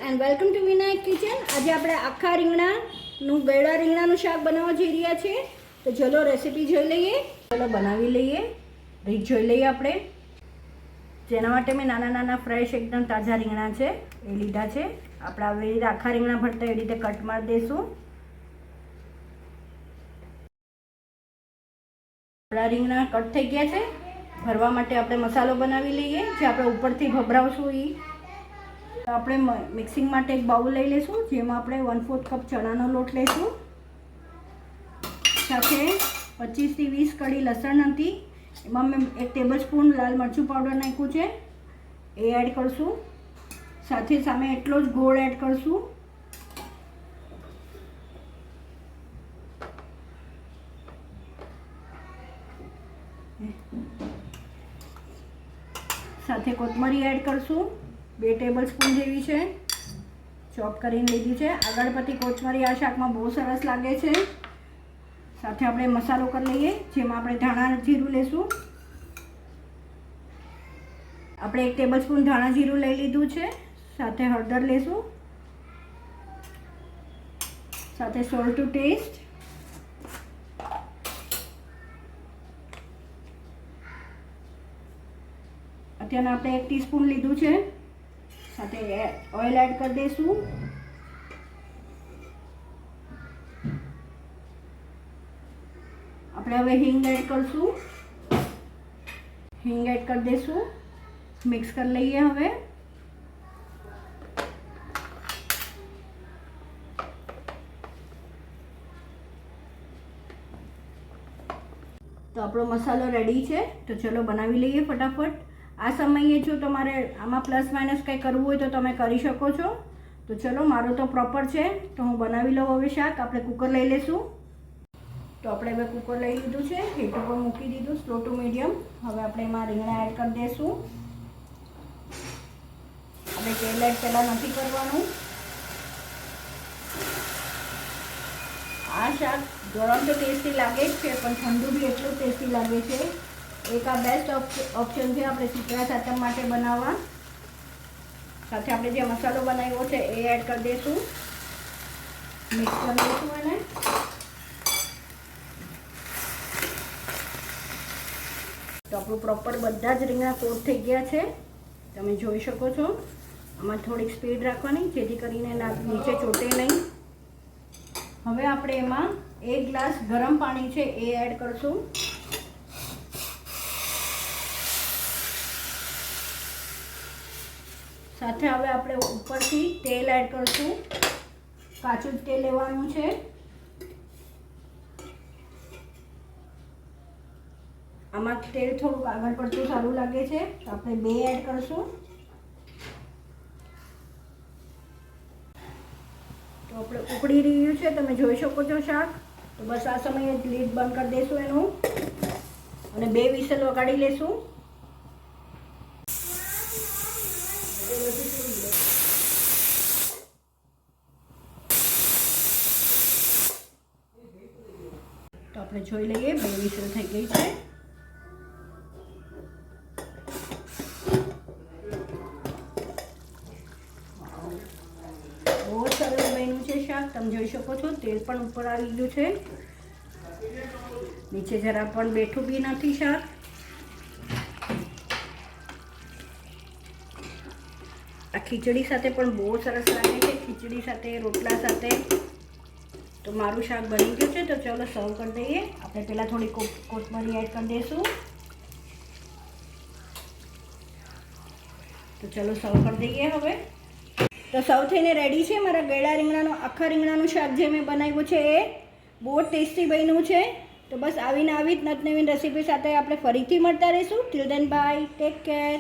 And welcome to Vinayak kitchen. આજે આપણે આખા રીંગણાનું ગળા રીંગણાનું શાક બનાવવા જઈ રહ્યા છીએ। તો ચલો રેસીપી જોઈ લઈએ, ચલો બનાવી લઈએ। રીત જોઈ લઈએ આપણે। જેના માટે મેં નાના નાના ફ્રેશ એકદમ તાજા રીંગણા છે એ લીધા છે। આપણે આવી રીતે આખા રીંગણા ભરતા એ રીતે કટ મારી દઈશું। આપણા રીંગણા કટ થઈ ગયા છે। ભરવા માટે આપણે મસાલો બનાવી લઈએ, જે આપણે ઉપરથી ભભરાવશું એ। તો આપણે મિક્સિંગ માટે એક બાઉલ લઈ લઈશું, જેમાં આપણે 1/4 કપ ચણાનો લોટ લઈશું, સાથે 25 થી 20 કળી લસણ હતી, એમાં મેં 1 ટેબલસ્પૂન લાલ મરચું પાવડર નાખ્યું છે એ એડ કરશું। સાથે સામે એટલો જ ગોળ એડ કરશું। સાથે કોથમરી એડ કરશું, 2 ટેબલસ્પૂન જેવી છે, ચોપ કરીને લીધી છે। આગળ પછી કોથમરી આ શાકમાં બહુ સરસ લાગે છે। સાથે આપણે મસાલો કરી લઈએ, જેમાં આપણે ધાણા જીરું લેશું। આપણે 1 ટેબલસ્પૂન ધાણા જીરું લઈ લીધું છે। સાથે હળદર લેશું, સાથે સોલ્ટ ટુ ટેસ્ટ, અત્યારે આપણે 1 ટીસ્પૂન લીધું છે। સાથે ઓઇલ એડ કરી દઈશું। આપણે હવે હિંગ એડ કરશું, હિંગ એડ કરી દઈશું, મિક્સ કરી લઈએ। હવે તો આપણો મસાલો રેડી છે। તો ચલો બનાવી લઈએ ફટાફટ। આ સમયે જો તમારે આમાં પ્લસ માઇનસ કંઈ કરવું હોય તો તમે કરી શકો છો। તો ચલો, મારો તો પ્રોપર છે તો હું બનાવી લઉં હવે શાક। આપણે કુકર લઈ લઈશું। તો આપણે હવે કુકર લઈ લીધું છે, હીટ ઉપર મૂકી દીધું સ્લો ટુ મીડિયમ। હવે આપણે એમાં રીંગણા એડ કરી દઈશું। આપણે તેલ એડ પહેલાં નથી કરવાનું। આ શાક ગરમ તો ટેસ્ટી લાગે જ છે, પણ ઠંડુ બી એટલું ટેસ્ટી લાગે છે। એક આ બેસ્ટ ઓપ્શન છે આપણે શીતળા સાતમ માટે બનાવવા। સાથે આપણે જે મસાલો બનાવ્યો છે એ એડ કરી દઈશું, મિક્સ કરી દઈશું એને। તો આપણું પ્રોપર બધા જ રીંગણા કોટ થઈ ગયા છે, તમે જોઈ શકો છો। આમાં થોડીક સ્પીડ રાખવાની, જેથી કરીને નીચે ચોટે નહીં। હવે આપણે એમાં 1 ગ્લાસ ગરમ પાણી છે એ એડ કરશું। સાથે હવે આપણે ઉપરથી તેલ એડ કરશું, કાચું તેલ લેવાનું છે। આમાં તેલ થોડુંક આગળ પડતું સારું લાગે છે, તો આપણે 2 એડ કરશું। તો આપણે ઉકળી રહ્યું છે, તમે જોઈ શકો છો શાક। તો બસ આ સમયે લીડ બંધ કરી દઈશું એનું, અને 2 વિસલ વગાડી લેશું। તો આપણે જોઈ લઈએ, 2 વિસલ થઈ ગઈ છે। બહુ સરસ બન્યું છે શાક, તમે જોઈ શકો છો। તેલ પણ ઉપર આવી ગયું છે, નીચે જરા પણ બેઠું બી નથી શાક। આ ખીચડી સાથે પણ બહુ સરસ લાગે છે, ખીચડી સાથે, રોટલા સાથે। તો મારું શાક બની ગયું છે, તો ચલો સર્વ કરી દઈએ। આપણે પહેલાં થોડી કોથમરી એડ કરી દઈશું। તો ચલો સર્વ કરી દઈએ હવે। તો સર્વ થઈને રેડી છે મારા ગળા રીંગણાનું આખા રીંગણાનું શાક, જે મેં બનાવ્યું છે એ બહુ ટેસ્ટી બન્યું છે। તો બસ આવીને આવી જ નવીન રેસીપી સાથે આપણે ફરીથી મળતા રહીશું। Till then by, take care.